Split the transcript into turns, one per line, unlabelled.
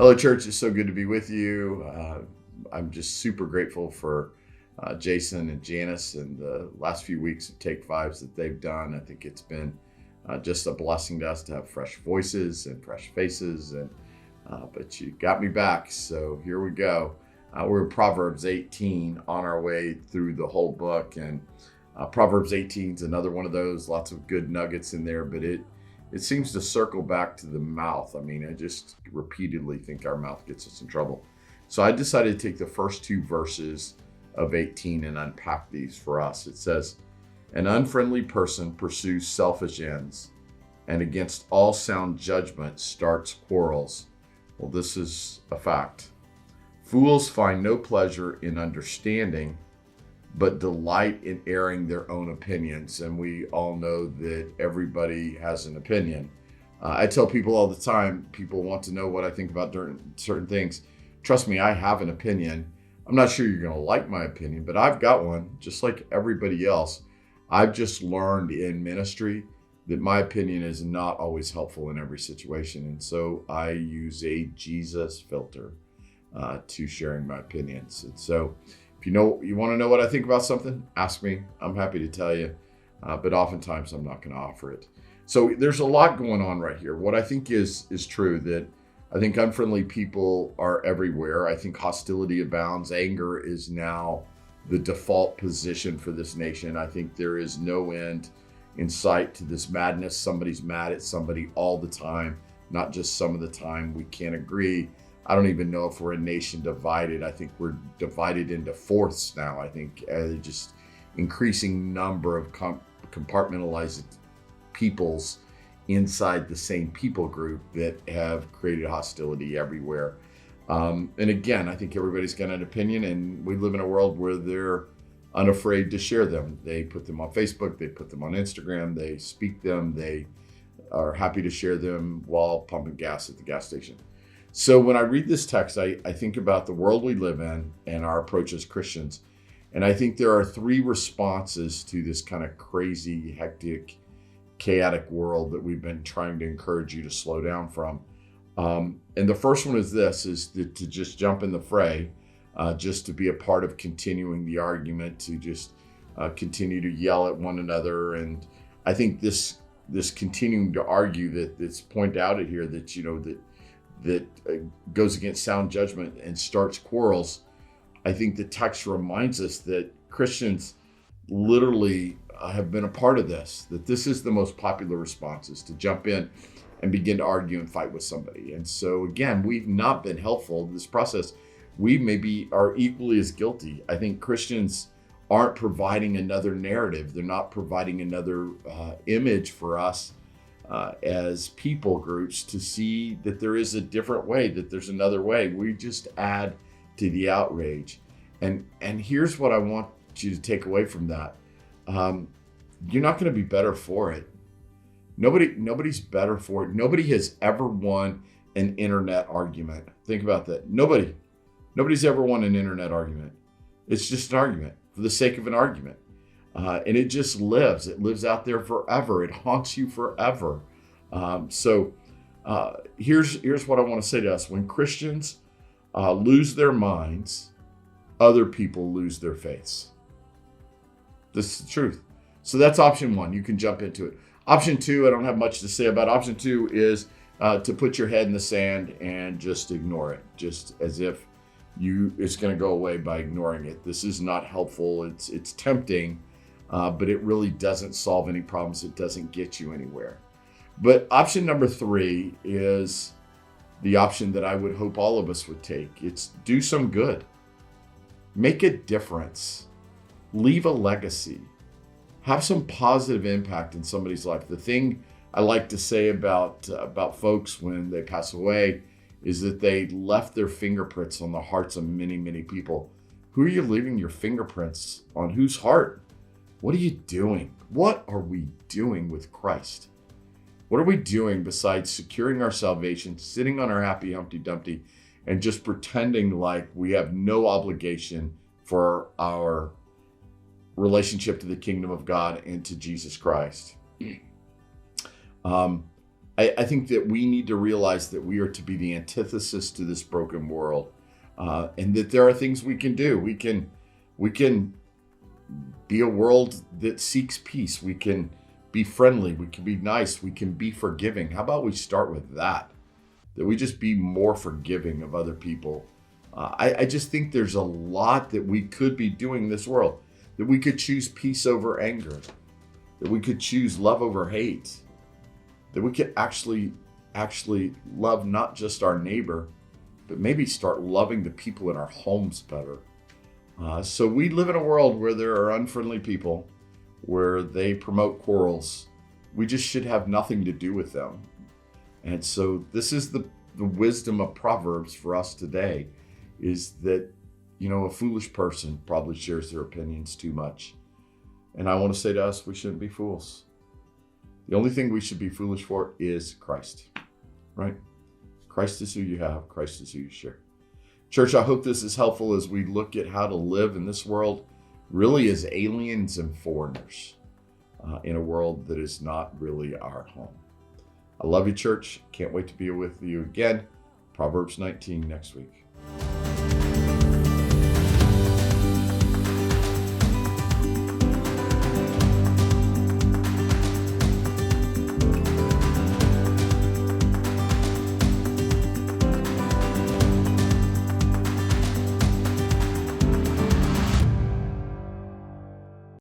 Hello, church. It's so good to be with you. I'm just super grateful for Jason and Janice and the last few weeks of Take Fives that they've done. I think it's been just a blessing to us to have fresh voices and fresh faces. But you got me back, so here we go. We're in Proverbs 18 on our way through the whole book, and Proverbs 18 is another one of those. Lots of good nuggets in there, but it seems to circle back to the mouth. I mean, I just repeatedly think our mouth gets us in trouble. So I decided to take the first two verses of 18 and unpack these for us. It says, "An unfriendly person pursues selfish ends, and against all sound judgment starts quarrels." Well, this is a fact. "Fools find no pleasure in understanding, but delight in airing their own opinions." And we all know that everybody has an opinion. I tell people all the time, people want to know what I think about certain things. Trust me, I have an opinion. I'm not sure you're going to like my opinion, but I've got one, just like everybody else. I've just learned in ministry that my opinion is not always helpful in every situation. And so I use a Jesus filter to sharing my opinions. And so if you want to know what I think about something, ask me. I'm happy to tell you, but oftentimes I'm not going to offer it. So there's a lot going on right here. What I think is true, that I think unfriendly people are everywhere. I think hostility abounds. Anger is now the default position for this nation. I think there is no end in sight to this madness. Somebody's mad at somebody all the time, not just some of the time. We can't agree. I don't even know if we're a nation divided. I think we're divided into fourths now. I think just increasing number of compartmentalized peoples inside the same people group that have created hostility everywhere. And again, I think everybody's got an opinion, and we live in a world where they're unafraid to share them. They put them on Facebook, they put them on Instagram, they speak them, they are happy to share them while pumping gas at the gas station. So when I read this text, I think about the world we live in and our approach as Christians. And I think there are three responses to this kind of crazy, hectic, chaotic world that we've been trying to encourage you to slow down from. And the first one is this, is to just jump in the fray, just to be a part of continuing the argument, to just continue to yell at one another. And I think this continuing to argue that's pointed out here, that that goes against sound judgment and starts quarrels. I think the text reminds us that Christians literally have been a part of this, that this is the most popular response, is to jump in and begin to argue and fight with somebody. And so again, we've not been helpful to this process. We maybe are equally as guilty. I think Christians aren't providing another narrative. They're not providing another image for us as people groups to see that there is a different way, that there's another way. We just add to the outrage. And here's what I want you to take away from that. You're not going to be better for it. Nobody's better for it. Nobody has ever won an internet argument. Think about that. Nobody's ever won an internet argument. It's just an argument for the sake of an argument. And it just lives. It lives out there forever. It haunts you forever. Here's what I want to say to us. When Christians lose their minds, other people lose their faiths. This is the truth. So that's option one. You can jump into it. Option two, I don't have much to say about. Option two is to put your head in the sand and just ignore it, just as if it's going to go away by ignoring it. This is not helpful. It's tempting, but it really doesn't solve any problems. It doesn't get you anywhere. But option number three is the option that I would hope all of us would take. It's do some good. Make a difference. Leave a legacy. Have some positive impact in somebody's life. The thing I like to say about folks when they pass away is that they left their fingerprints on the hearts of many, many people. Who are you leaving your fingerprints on? Whose heart? What are you doing? What are we doing with Christ? What are we doing besides securing our salvation, sitting on our happy Humpty Dumpty, and just pretending like we have no obligation for our relationship to the kingdom of God and to Jesus Christ? I think that we need to realize that we are to be the antithesis to this broken world, and that there are things we can do. We can be a world that seeks peace. We can be friendly. We can be nice. We can be forgiving. How about we start with that? That we just be more forgiving of other people. I just think there's a lot that we could be doing in this world. That we could choose peace over anger. That we could choose love over hate. That we could actually love not just our neighbor, but maybe start loving the people in our homes better. So we live in a world where there are unfriendly people, where they promote quarrels. We just should have nothing to do with them. And so this is the wisdom of Proverbs for us today, is that, a foolish person probably shares their opinions too much. And I want to say to us, we shouldn't be fools. The only thing we should be foolish for is Christ, right? Christ is who you have. Christ is who you share. Church, I hope this is helpful as we look at how to live in this world really as aliens and foreigners in a world that is not really our home. I love you, church. Can't wait to be with you again. Proverbs 19 next week.